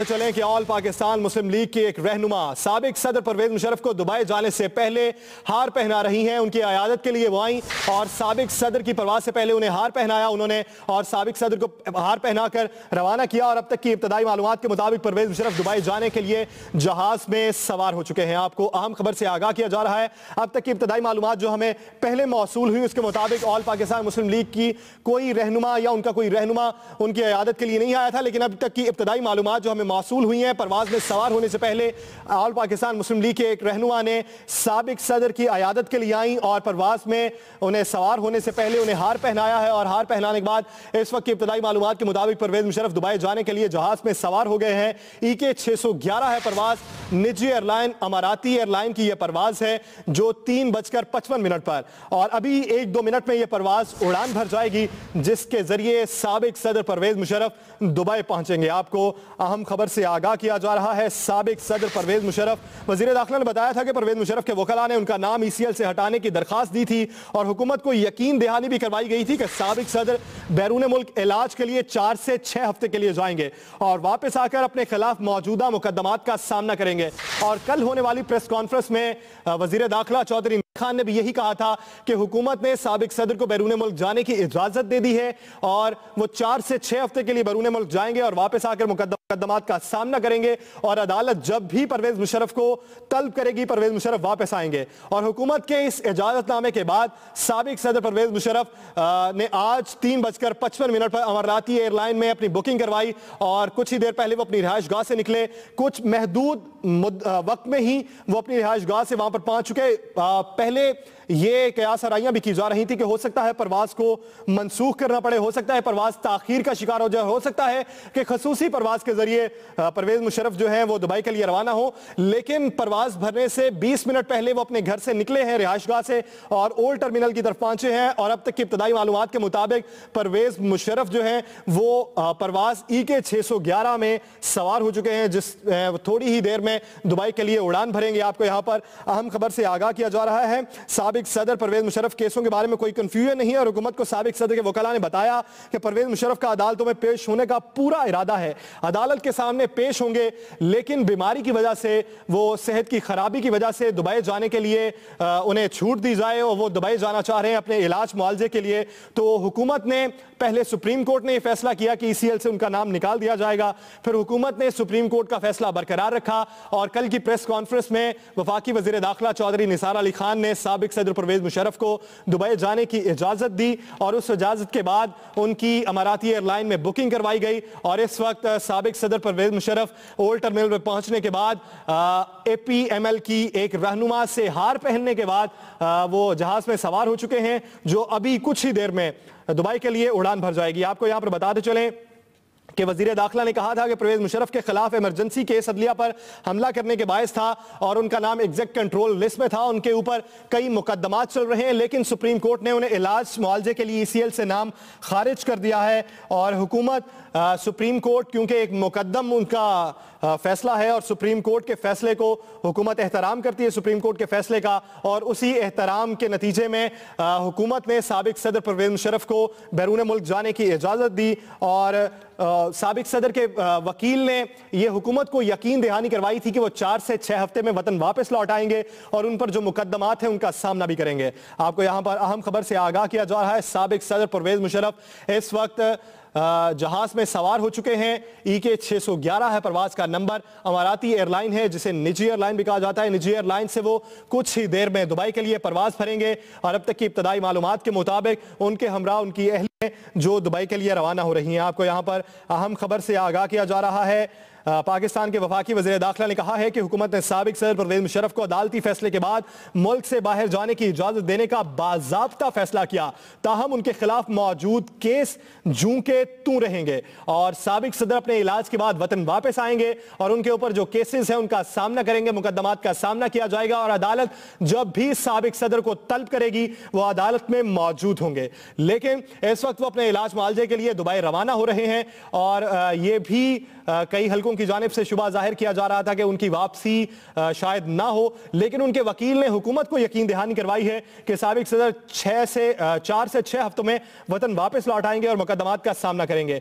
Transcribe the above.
चलें कि ऑल पाकिस्तान मुस्लिम लीग के एक रहनुमा साबिक सदर परवेज मुशर्रफ को दुबई जाने से पहले हार पहना रही हैं। उनकी अयादत के लिए वो आई और साबिक सदर की परवाज से पहले उन्हें हार पहनाया उन्होंने और साबिक सदर को हार पहनाकर रवाना किया। और अब तक की इब्तदाई मालूमात के मुताबिक परवेज मुशर्रफ दुबई जाने के लिए जहाज में सवार हो चुके हैं। आपको अहम खबर से आगाह किया जा रहा है। अब तक की इब्तदाई मालूमात जो हमें पहले मौसूल हुई उसके मुताबिक ऑल पाकिस्तान मुस्लिम लीग की कोई रहनुमा या उनका कोई रहनुमा उनकी अयादत के लिए नहीं आया था, लेकिन अब तक की इब्तदाई मालूमात जो हमें मौसूल हुई हैं, परवाज में सवार होने से पहले ऑल पाकिस्तान मुस्लिम लीग के एक रहनुमा ने साबिक सदर की अयादत के लिए आई और परवाज में उन्हें सवार होने से पहले उन्हें हार पहनाया है। और हार पहनाने के बाद इस वक्त की इब्तदाई मालूमात के मुताबिक परवेज मुशर्रफ दुबई जाने के लिए जहाज में सवार हो गए हैं। EK 611 है परवाज, निजी एयरलाइन अमाराती एयरलाइन की यह परवाज है जो 3:55 पर और अभी 1-2 मिनट में यह परवाज उड़ान भर जाएगी जिसके जरिए साबिक सदर परवेज मुशर्रफ दुबई पहुंचेंगे। आपको अहम खबर से आगाह किया जा रहा है। साबिक सदर परवेज मुशर्रफ, वजीर दाखिला ने बताया था कि परवेज मुशर्रफ के वकला ने उनका नाम ECL से हटाने की दरखास्त दी थी और हुकूमत को यकीन दहानी भी करवाई गई थी कि साबिक सदर बैरून मुल्क इलाज के लिए 4 से 6 हफ्ते के लिए जाएंगे और वापस आकर अपने खिलाफ मौजूदा मुकदमात का सामना करेंगे। और कल होने वाली प्रेस कॉन्फ्रेंस में वजीर दाखिला चौधरी खान ने भी यही कहा था कि हुकूमत ने साबिक सदर को बैरून मुल्क जाने की इजाजत दे दी है और वो 4 से 6 हफ्ते के लिए बैरून मुल्क जाएंगे और वापस आकर मुकदमात का सामना करेंगे और अदालत जब भी परवेज मुशर्रफ को तलब करेगी परवेज मुशर्रफ वापस आएंगे। और हुकूमत के इस इजाजतनामे के बाद साबिक सदर परवेज मुशर्रफ ने आज 3:55 पर अमाराती एयरलाइन में अपनी बुकिंग करवाई और कुछ ही देर पहले वो अपनी रिहाइश गाह से निकले। कुछ महदूद वक्त में ही वो अपनी रिहाइश गाह से वहां पर पहुंच चुके। पहले ये कयास आराइयां भी की जा रही थी कि हो सकता है परवाज को मंसूख करना पड़े, हो सकता है परवाज ताखीर का शिकार हो जाए, हो सकता है कि खसूसी परवाज के जरिए परवेज मुशर्रफ जो है वो दुबई के लिए रवाना हो। लेकिन परवाज भरने से 20 मिनट पहले वो अपने घर से निकले हैं रिहाइशगाह से और ओल्ड टर्मिनल की तरफ पहुंचे हैं और अब तक की इब्तदाई मालूमात के मुताबिक परवेज मुशर्रफ जो है वो परवाज EK 611 में सवार हो चुके हैं जिस थोड़ी ही देर में दुबई के लिए उड़ान भरेंगे। आपको यहां पर अहम खबर से आगाह किया जा रहा है। साबिक सदर परवेज मुशर्रफ केसों के बारे में कोई कंफ्यूजन नहीं है और हुकूमत को साबिक सदर के वकला ने बताया कि परवेज मुशर्रफ का अदालतों में पेश होने का पूरा इरादा है। अदालत के सामने पेश होंगे लेकिन बीमारी की वजह से, वो सेहत की खराबी की वजह से दुबई जाने के लिए उन्हें छूट दी जाए और वो दुबई जाना चाह रहे हैं अपने इलाज मुआवजे के लिए। तो हुकूमत ने पहले सुप्रीम कोर्ट ने यह फैसला किया कि ECL से उनका नाम निकाल दिया जाएगा, फिर हुकूमत ने सुप्रीम कोर्ट का फैसला बरकरार रखा और कल की प्रेस कॉन्फ्रेंस में वफाकी वजीर दाखिला चौधरी निसार अली खान ने साबिक सदर परवेज मुशर्रफ को दुबई जाने की इजाजत दी और उस इजाजत के बाद उनकी अमाराती एयरलाइन में बुकिंग करवाई गई। और इस वक्त साबिक सदर परवेज मुशर्रफ ओल्ड टर्मिनल पर पहुंचने के बाद APML की एक रहनुमा से हार पहनने के बाद वो जहाज में सवार हो चुके हैं जो अभी कुछ ही देर में दुबई के लिए उड़ान भर जाएगी। आपको यहां पर बताते चलें कि वजीर दाखिला ने कहा था कि परवेज मुशर्रफ के खिलाफ इमरजेंसी केस अदलिया पर हमला करने के बायस था और उनका नाम एग्जेक्ट कंट्रोल लिस्ट में था, उनके ऊपर कई मुकदमात चल रहे हैं, लेकिन सुप्रीम कोर्ट ने उन्हें इलाज मुआवजे के लिए ECL से नाम खारिज कर दिया है। और हुकूमत सुप्रीम कोर्ट क्योंकि एक मुकदम उनका फैसला है और सुप्रीम कोर्ट के फैसले को हुकूमत एहतराम करती है सुप्रीम कोर्ट के फैसले का, और उसी एहतराम के नतीजे में हुकूमत ने साबिक सदर परवेज मुशर्रफ को बैरून मुल्क जाने की इजाज़त दी। और साबिक सदर के वकील ने यह हुकूमत को यकीन दहानी करवाई थी कि वो 4 से 6 हफ्ते में वतन वापस लौट आएंगे और उन पर जो मुकदमात हैं उनका सामना भी करेंगे। आपको यहां पर अहम खबर से आगाह किया जा रहा है। साबिक सदर परवेज मुशर्रफ इस वक्त जहाज में सवार हो चुके हैं। EK 611 है परवाज का नंबर, अमाराती एयरलाइन है जिसे निजी एयरलाइन भी कहा जाता है। निजी एयरलाइन से वो कुछ ही देर में दुबई के लिए परवाज भरेंगे और अब तक की इब्तदाई मालूमात के मुताबिक उनके हमरा उनकी अहलियां जो दुबई के लिए रवाना हो रही हैं। आपको यहां पर अहम खबर से आगाह किया जा रहा है। पाकिस्तान के वफाकी वज़ीर दाखिला ने कहा है कि हुकूमत ने साबिक सदर परवेज मुशर्रफ को अदालती फैसले के बाद मुल्क से बाहर जाने की इजाज़त देने का बाज़ाब्ता फैसला किया, ताहम उनके खिलाफ मौजूद केस जूं के तूं रहेंगे और साबिक सदर अपने इलाज के बाद वतन वापस आएंगे और उनके ऊपर जो केसेस हैं उनका सामना करेंगे, मुकदमात का सामना किया जाएगा और अदालत जब भी साबिक सदर को तलब करेगी वो अदालत में मौजूद होंगे। लेकिन इस वक्त वो अपने इलाज मुआवजे के लिए दुबई रवाना हो रहे हैं और ये भी कई हलकों की जानिब से शुबा जाहिर किया जा रहा था कि उनकी वापसी शायद ना हो, लेकिन उनके वकील ने हुकूमत को यकीन दहानी करवाई है कि साबिक सदर 4 से 6 हफ्तों में वतन वापस लौट आएंगे और मुकदमात का सामना करेंगे।